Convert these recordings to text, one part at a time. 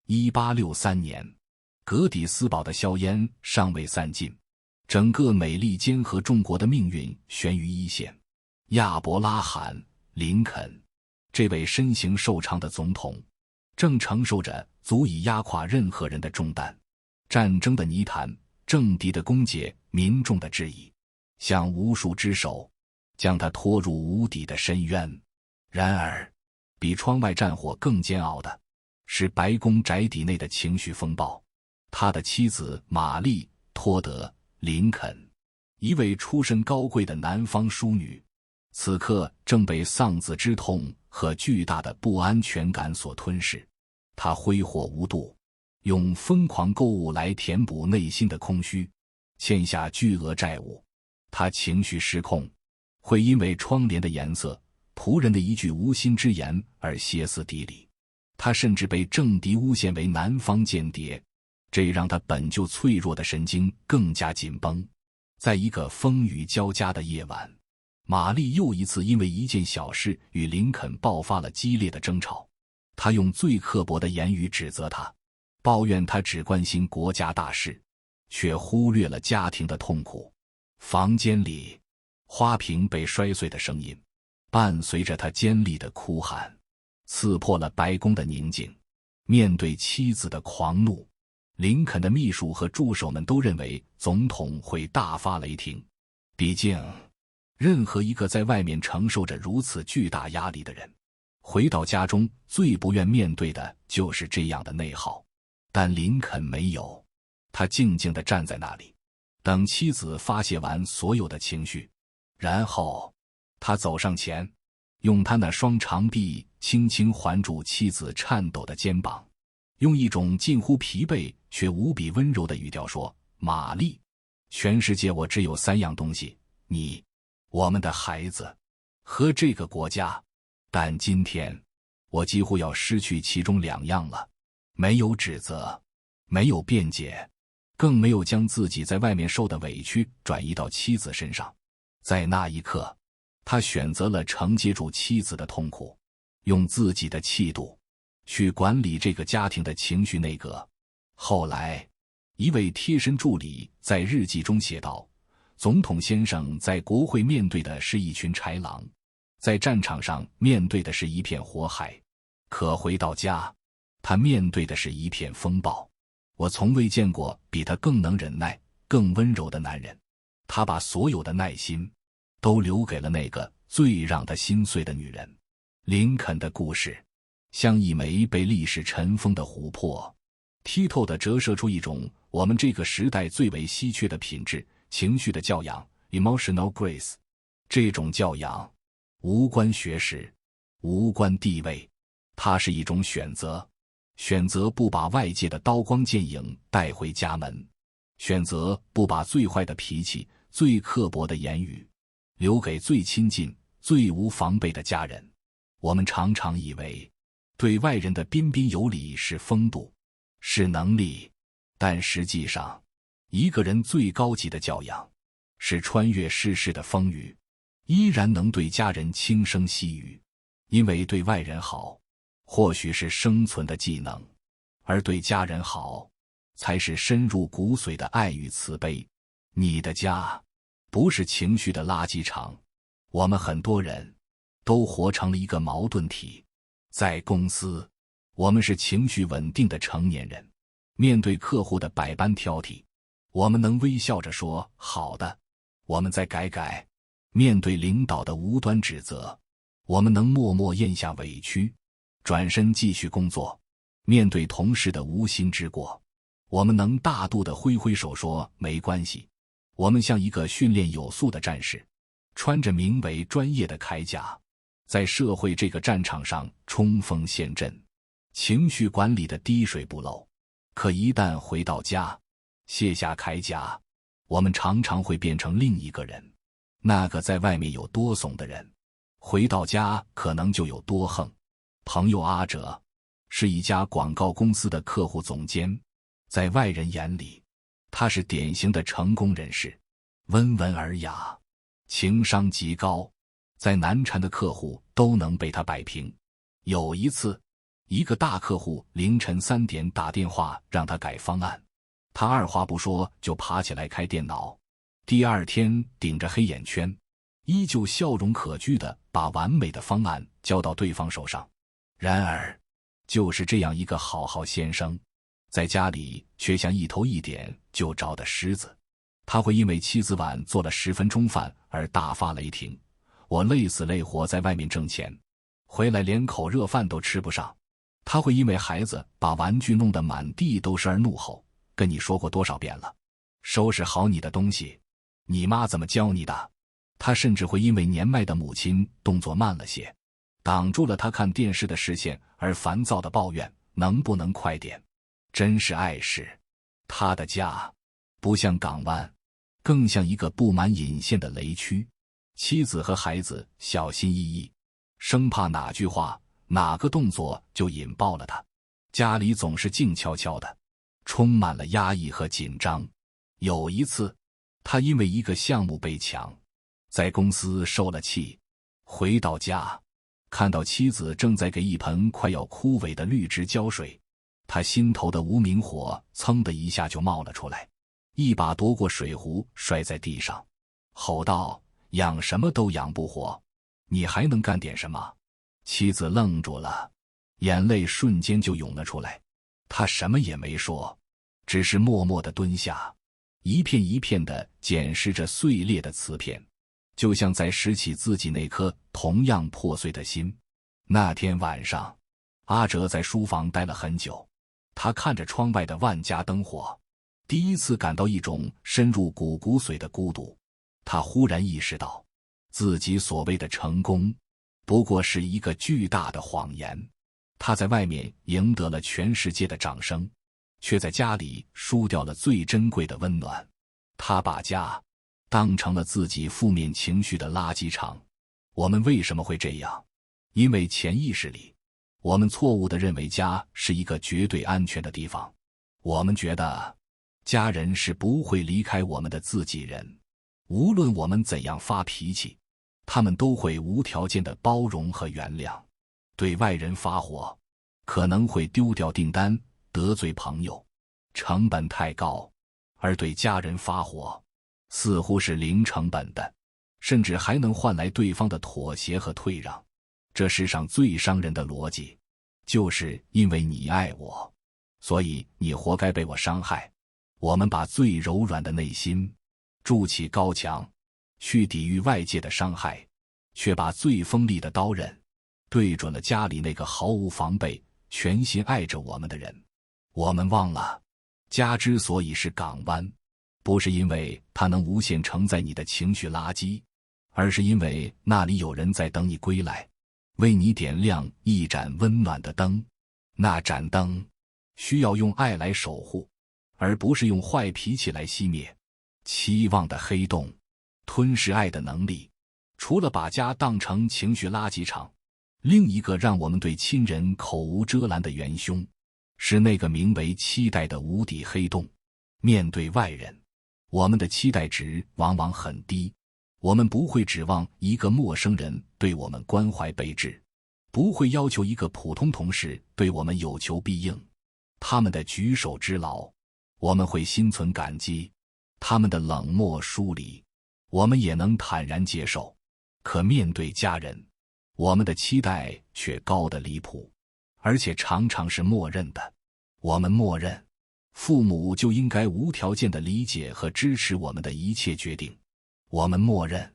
1863年，格底斯堡的硝烟尚未散尽，整个美利坚合众国的命运悬于一线。亚伯拉罕·林肯这位身形瘦长的总统，正承受着足以压垮任何人的重担。战争的泥潭，政敌的攻讦，民众的质疑，像无数只手将他拖入无底的深渊。然而，比窗外战火更煎熬的是白宫宅邸内的情绪风暴。他的妻子玛丽·托德·林肯，一位出身高贵的南方淑女，此刻正被丧子之痛和巨大的不安全感所吞噬。她挥霍无度，用疯狂购物来填补内心的空虚，欠下巨额债务。她情绪失控，会因为窗帘的颜色、仆人的一句无心之言而歇斯底里。她甚至被政敌诬陷为南方间谍，这让她本就脆弱的神经更加紧绷。在一个风雨交加的夜晚，玛丽又一次因为一件小事与林肯爆发了激烈的争吵。她用最刻薄的言语指责他，抱怨他只关心国家大事，却忽略了家庭的痛苦。房间里，花瓶被摔碎的声音伴随着他尖利的哭喊，刺破了白宫的宁静。面对妻子的狂怒，林肯的秘书和助手们都认为总统会大发雷霆。毕竟，任何一个在外面承受着如此巨大压力的人，回到家中最不愿面对的就是这样的内耗。但林肯没有，他静静地站在那里，等妻子发泄完所有的情绪，然后他走上前，用他那双长臂轻轻环住妻子颤抖的肩膀，用一种近乎疲惫却无比温柔的语调说：玛丽，全世界我只有3样东西，你、我们的孩子和这个国家，但今天我几乎要失去其中2样了。没有指责，没有辩解，更没有将自己在外面受的委屈转移到妻子身上。在那一刻，他选择了承接住妻子的痛苦，用自己的气度去管理这个家庭的情绪内阁。后来，一位贴身助理在日记中写道，总统先生在国会面对的是一群豺狼，在战场上面对的是一片火海，可回到家，他面对的是一片风暴。我从未见过比他更能忍耐、更温柔的男人。他把所有的耐心都留给了那个最让他心碎的女人。林肯的故事像一枚被历史尘封的琥珀，剔透地折射出一种我们这个时代最为稀缺的品质——情绪的教养 （emotional grace）。这种教养无关学识，无关地位，它是一种选择。选择不把外界的刀光剑影带回家门，选择不把最坏的脾气、最刻薄的言语留给最亲近、最无防备的家人。我们常常以为对外人的彬彬有礼是风度，是能力，但实际上，一个人最高级的教养是穿越世事的风雨，依然能对家人轻声细语。因为对外人好，或许是生存的技能，而对家人好，才是深入骨髓的爱与慈悲。你的家不是情绪的垃圾场，我们很多人都活成了一个矛盾体。在公司，我们是情绪稳定的成年人，面对客户的百般挑剔，我们能微笑着说好的，我们再改改；面对领导的无端指责，我们能默默咽下委屈，转身继续工作；面对同事的无心之过，我们能大度地挥挥手说没关系。我们像一个训练有素的战士，穿着名为专业的铠甲，在社会这个战场上冲锋陷阵，情绪管理的滴水不漏。可一旦回到家，卸下铠甲，我们常常会变成另一个人。那个在外面有多怂的人，回到家可能就有多横。朋友阿哲是一家广告公司的客户总监，在外人眼里，他是典型的成功人士，温文尔雅，情商极高，在难缠的客户都能被他摆平。有一次，一个大客户凌晨3点打电话让他改方案，他二话不说就爬起来开电脑。第二天顶着黑眼圈，依旧笑容可掬地把完美的方案交到对方手上。然而，就是这样一个好先生，在家里却像一头一点就着的狮子。他会因为妻子晚做了10分钟饭而大发雷霆，我累死累活在外面挣钱，回来连口热饭都吃不上。他会因为孩子把玩具弄得满地都是而怒吼，跟你说过多少遍了，收拾好你的东西，你妈怎么教你的？他甚至会因为年迈的母亲动作慢了些，挡住了他看电视的视线而烦躁地抱怨，能不能快点？真是碍事。他的家不像港湾，更像一个布满引线的雷区。妻子和孩子小心翼翼，生怕哪句话哪个动作就引爆了他。家里总是静悄悄的，充满了压抑和紧张。有一次，他因为一个项目被抢，在公司受了气，回到家看到妻子正在给一盆快要枯萎的绿植浇水，他心头的无名火噌的一下就冒了出来，一把夺过水壶摔在地上，吼道：养什么都养不活，你还能干点什么？妻子愣住了，眼泪瞬间就涌了出来。他什么也没说，只是默默地蹲下，一片一片地捡拾着碎裂的瓷片，就像在拾起自己那颗同样破碎的心。那天晚上，阿哲在书房待了很久，他看着窗外的万家灯火，第一次感到一种深入骨髓的孤独。他忽然意识到，自己所谓的成功不过是一个巨大的谎言。他在外面赢得了全世界的掌声，却在家里输掉了最珍贵的温暖。他把家当成了自己负面情绪的垃圾场。我们为什么会这样？因为潜意识里，我们错误地认为家是一个绝对安全的地方。我们觉得家人是不会离开我们的自己人，无论我们怎样发脾气，他们都会无条件的包容和原谅。对外人发火，可能会丢掉订单，得罪朋友，成本太高；而对家人发火，似乎是零成本的，甚至还能换来对方的妥协和退让。这世上最伤人的逻辑，就是因为你爱我，所以你活该被我伤害。我们把最柔软的内心筑起高墙，去抵御外界的伤害，却把最锋利的刀刃对准了家里那个毫无防备、全心爱着我们的人。我们忘了，家之所以是港湾，不是因为它能无限承载你的情绪垃圾，而是因为那里有人在等你归来，为你点亮一盏温暖的灯。那盏灯需要用爱来守护，而不是用坏脾气来熄灭。期望的黑洞，吞噬爱的能力，除了把家当成情绪垃圾场，另一个让我们对亲人口无遮拦的元凶，是那个名为期待的无底黑洞。面对外人，我们的期待值往往很低，我们不会指望一个陌生人对我们关怀备至，不会要求一个普通同事对我们有求必应。他们的举手之劳，我们会心存感激；他们的冷漠疏离，我们也能坦然接受。可面对家人，我们的期待却高得离谱，而且常常是默认的。我们默认，父母就应该无条件地理解和支持我们的一切决定；我们默认，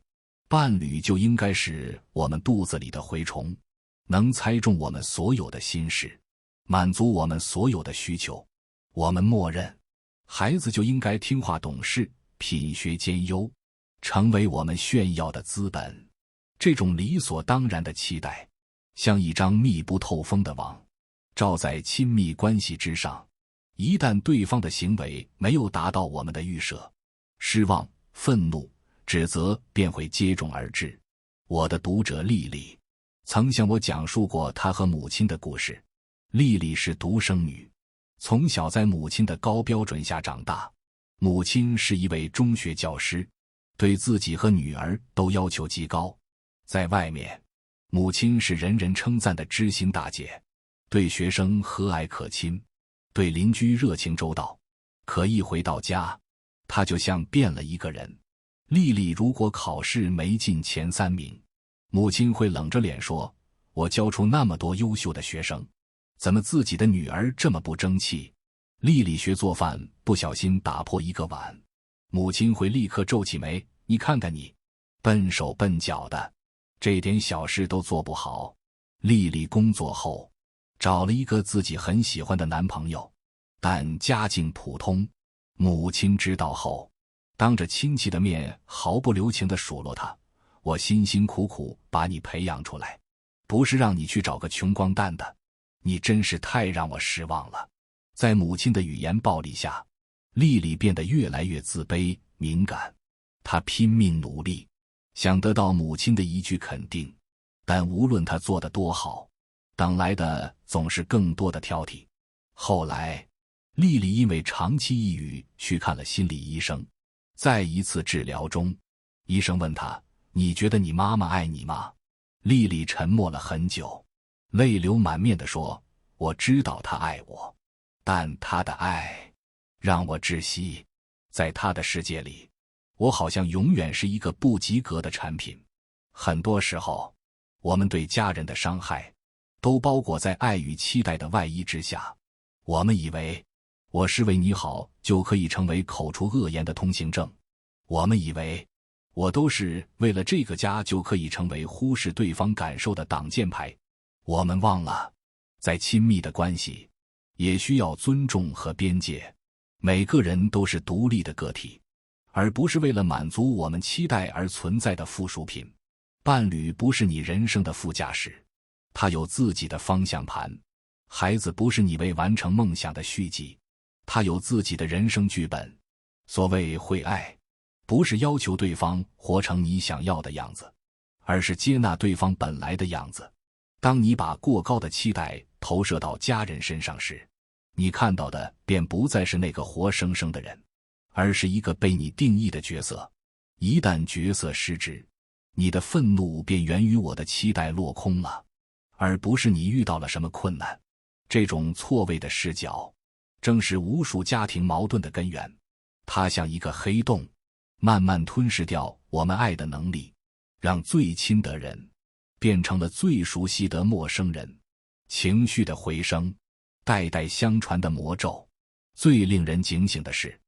伴侣就应该是我们肚子里的蛔虫，能猜中我们所有的心事，满足我们所有的需求；我们默认，孩子就应该听话懂事，品学兼优，成为我们炫耀的资本。这种理所当然的期待，像一张密不透风的网，罩在亲密关系之上。一旦对方的行为没有达到我们的预设，失望、愤怒、指责便会接踵而至。我的读者丽丽曾向我讲述过她和母亲的故事。丽丽是独生女，从小在母亲的高标准下长大。母亲是一位中学教师，对自己和女儿都要求极高。在外面，母亲是人人称赞的知心大姐，对学生和蔼可亲，对邻居热情周到。可一回到家，他就像变了一个人。丽丽如果考试没进前3名，母亲会冷着脸说：“我教出那么多优秀的学生，怎么自己的女儿这么不争气？”丽丽学做饭，不小心打破一个碗，母亲会立刻皱起眉：“你看看你，笨手笨脚的，这点小事都做不好。”丽丽工作后，找了一个自己很喜欢的男朋友，但家境普通。母亲知道后，当着亲戚的面毫不留情地数落他：“我辛辛苦苦把你培养出来，不是让你去找个穷光蛋的，你真是太让我失望了。”在母亲的语言暴力下，丽丽变得越来越自卑敏感。她拼命努力，想得到母亲的一句肯定，但无论她做得多好，等来的总是更多的挑剔。后来，丽丽因为长期抑郁去看了心理医生。在一次治疗中，医生问她：“你觉得你妈妈爱你吗？”丽丽沉默了很久，泪流满面地说：“我知道她爱我，但她的爱让我窒息。在她的世界里，我好像永远是一个不及格的产品。”很多时候，我们对家人的伤害都包裹在爱与期待的外衣之下。我们以为我是为你好就可以成为口出恶言的通行证，我们以为我都是为了这个家就可以成为忽视对方感受的挡箭牌。我们忘了，在亲密的关系也需要尊重和边界。每个人都是独立的个体，而不是为了满足我们期待而存在的附属品。伴侣不是你人生的副驾驶，他有自己的方向盘。孩子不是你为完成梦想的续集，他有自己的人生剧本。所谓会爱，不是要求对方活成你想要的样子，而是接纳对方本来的样子。当你把过高的期待投射到家人身上时，你看到的便不再是那个活生生的人，而是一个被你定义的角色。一旦角色失职，你的愤怒便源于我的期待落空了，而不是你遇到了什么困难。这种错位的视角，正是无数家庭矛盾的根源。它像一个黑洞，慢慢吞噬掉我们爱的能力，让最亲的人变成了最熟悉的陌生人。情绪的回声，代代相传的魔咒。最令人警醒的是，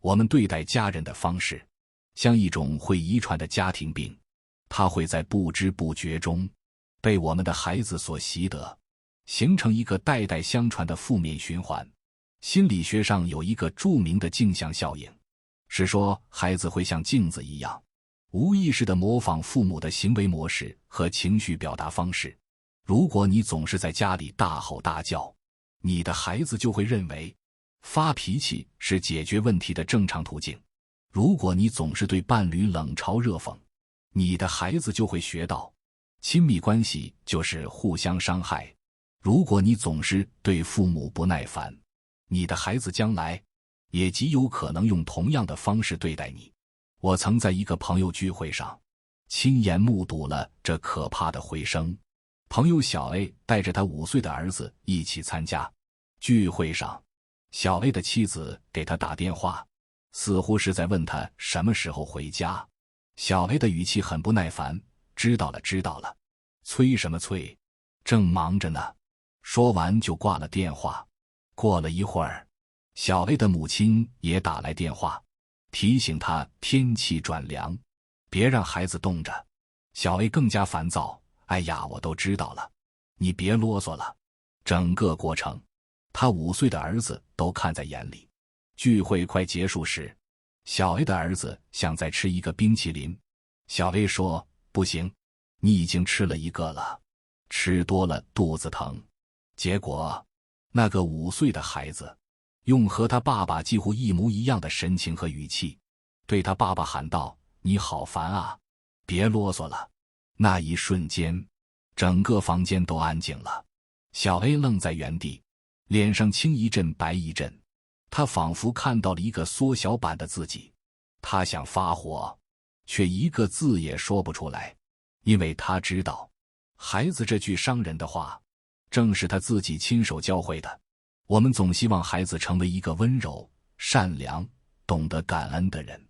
我们对待家人的方式，像一种会遗传的家庭病，它会在不知不觉中被我们的孩子所习得，形成一个代代相传的负面循环。心理学上有一个著名的镜像效应，是说孩子会像镜子一样，无意识地模仿父母的行为模式和情绪表达方式。如果你总是在家里大吼大叫，你的孩子就会认为发脾气是解决问题的正常途径。如果你总是对伴侣冷嘲热讽，你的孩子就会学到亲密关系就是互相伤害。如果你总是对父母不耐烦，你的孩子将来也极有可能用同样的方式对待你。我曾在一个朋友聚会上亲眼目睹了这可怕的回声。朋友小 A 带着他5岁的儿子一起参加聚会上，小 A 的妻子给他打电话，似乎是在问他什么时候回家。小 A 的语气很不耐烦：“知道了，知道了，催什么催？正忙着呢。”说完就挂了电话。过了一会儿，小 A 的母亲也打来电话，提醒他天气转凉，别让孩子冻着。小 A 更加烦躁：“哎呀，我都知道了，你别啰嗦了。”整个过程，他5岁的儿子都看在眼里。聚会快结束时，小 A 的儿子想再吃一个冰淇淋。小 A 说：“不行，你已经吃了一个了，吃多了肚子疼。”结果，那个5岁的孩子用和他爸爸几乎一模一样的神情和语气，对他爸爸喊道：“你好烦啊，别啰嗦了。”那一瞬间，整个房间都安静了。小 A 愣在原地，脸上青一阵白一阵。他仿佛看到了一个缩小版的自己。他想发火，却一个字也说不出来，因为他知道，孩子这句伤人的话，正是他自己亲手教会的。我们总希望孩子成为一个温柔、善良、懂得感恩的人，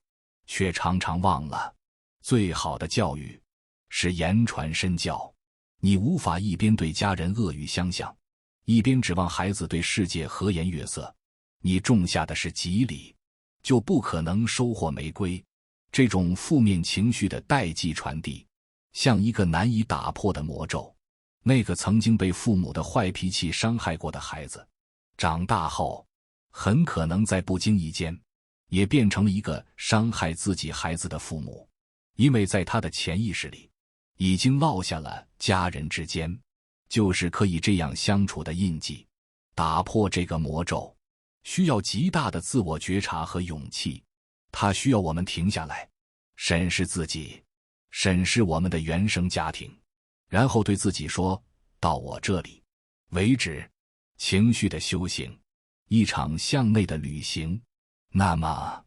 却常常忘了，最好的教育是言传身教。你无法一边对家人恶语相向，一边指望孩子对世界和颜悦色。你种下的是吉利，就不可能收获玫瑰。这种负面情绪的代际传递，像一个难以打破的魔咒。那个曾经被父母的坏脾气伤害过的孩子，长大后很可能在不经意间也变成了一个伤害自己孩子的父母，因为在他的潜意识里已经烙下了家人之间就是可以这样相处的印记。打破这个魔咒需要极大的自我觉察和勇气，它需要我们停下来，审视自己，审视我们的原生家庭，然后对自己说，到我这里为止。情绪的修行，一场向内的旅行。那么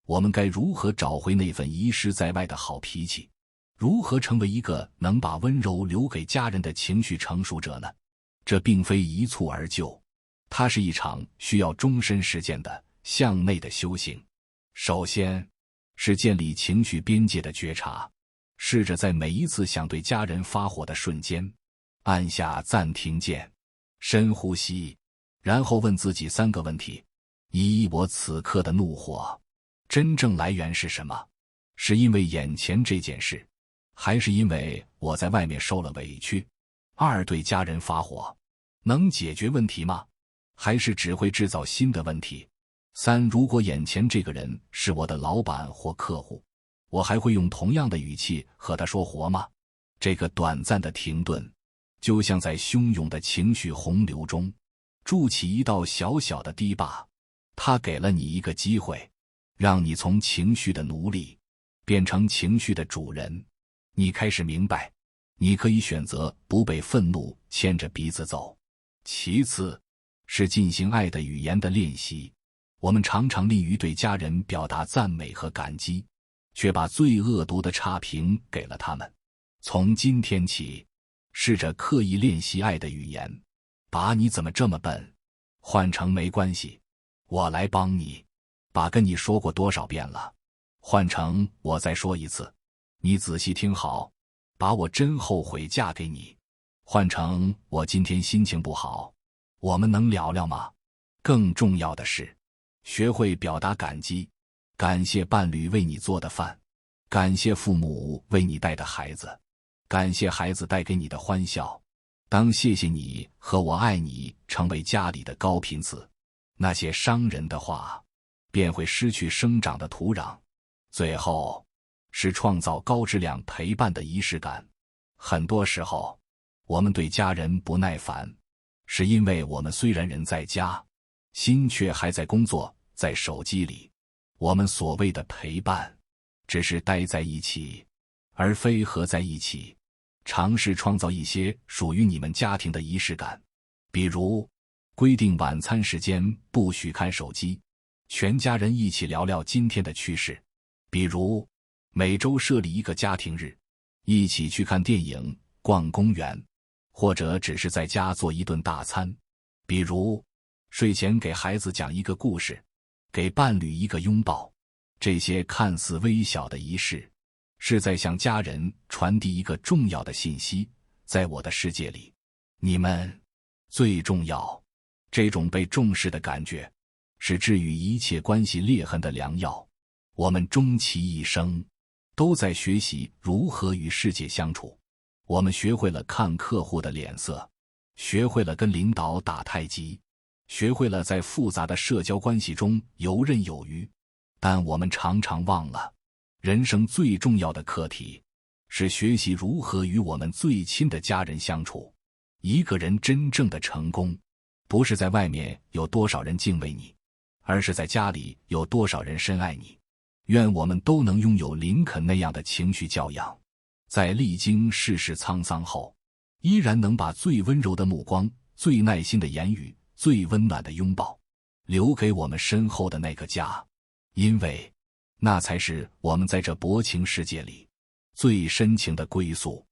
我们该如何找回那份遗失在外的好脾气？如何成为一个能把温柔留给家人的情绪成熟者呢？这并非一蹴而就，它是一场需要终身实践的向内的修行。首先是建立情绪边界的觉察，试着在每一次想对家人发火的瞬间，按下暂停键，深呼吸，然后问自己3个问题：一，我此刻的怒火真正来源是什么？是因为眼前这件事，还是因为我在外面受了委屈？二，对家人发火能解决问题吗？还是只会制造新的问题？三，如果眼前这个人是我的老板或客户，我还会用同样的语气和他说活吗？这个短暂的停顿，就像在汹涌的情绪洪流中筑起一道小小的堤坝，它给了你一个机会，让你从情绪的奴隶变成情绪的主人。你开始明白，你可以选择不被愤怒牵着鼻子走。其次是进行爱的语言的练习。我们常常利于对家人表达赞美和感激，却把最恶毒的差评给了他们。从今天起，试着刻意练习爱的语言，把你怎么这么笨换成没关系，我来帮你。把跟你说过多少遍了换成我再说一次，你仔细听好。把我真后悔嫁给你换成我今天心情不好，我们能聊聊吗？更重要的是，学会表达感激，感谢伴侣为你做的饭，感谢父母为你带的孩子，感谢孩子带给你的欢笑。当谢谢你和我爱你成为家里的高频词，那些伤人的话便会失去生长的土壤。最后是创造高质量陪伴的仪式感。很多时候我们对家人不耐烦，是因为我们虽然人在家，心却还在工作，在手机里。我们所谓的陪伴，只是待在一起，而非合在一起。尝试创造一些属于你们家庭的仪式感，比如规定晚餐时间不许看手机，全家人一起聊聊今天的趋势。比如每周设立一个家庭日，一起去看电影、逛公园，或者只是在家做一顿大餐。比如睡前给孩子讲一个故事，给伴侣一个拥抱。这些看似微小的仪式，是在向家人传递一个重要的信息：在我的世界里，你们最重要。这种被重视的感觉，是治愈一切关系裂痕的良药。我们终其一生都在学习如何与世界相处。我们学会了看客户的脸色，学会了跟领导打太极，学会了在复杂的社交关系中游刃有余。但我们常常忘了，人生最重要的课题是学习如何与我们最亲的家人相处。一个人真正的成功，不是在外面有多少人敬畏你，而是在家里有多少人深爱你。愿我们都能拥有林肯那样的情绪教养，在历经世事沧桑后，依然能把最温柔的目光、最耐心的言语、最温暖的拥抱留给我们身后的那个家。因为那才是我们在这薄情世界里最深情的归宿。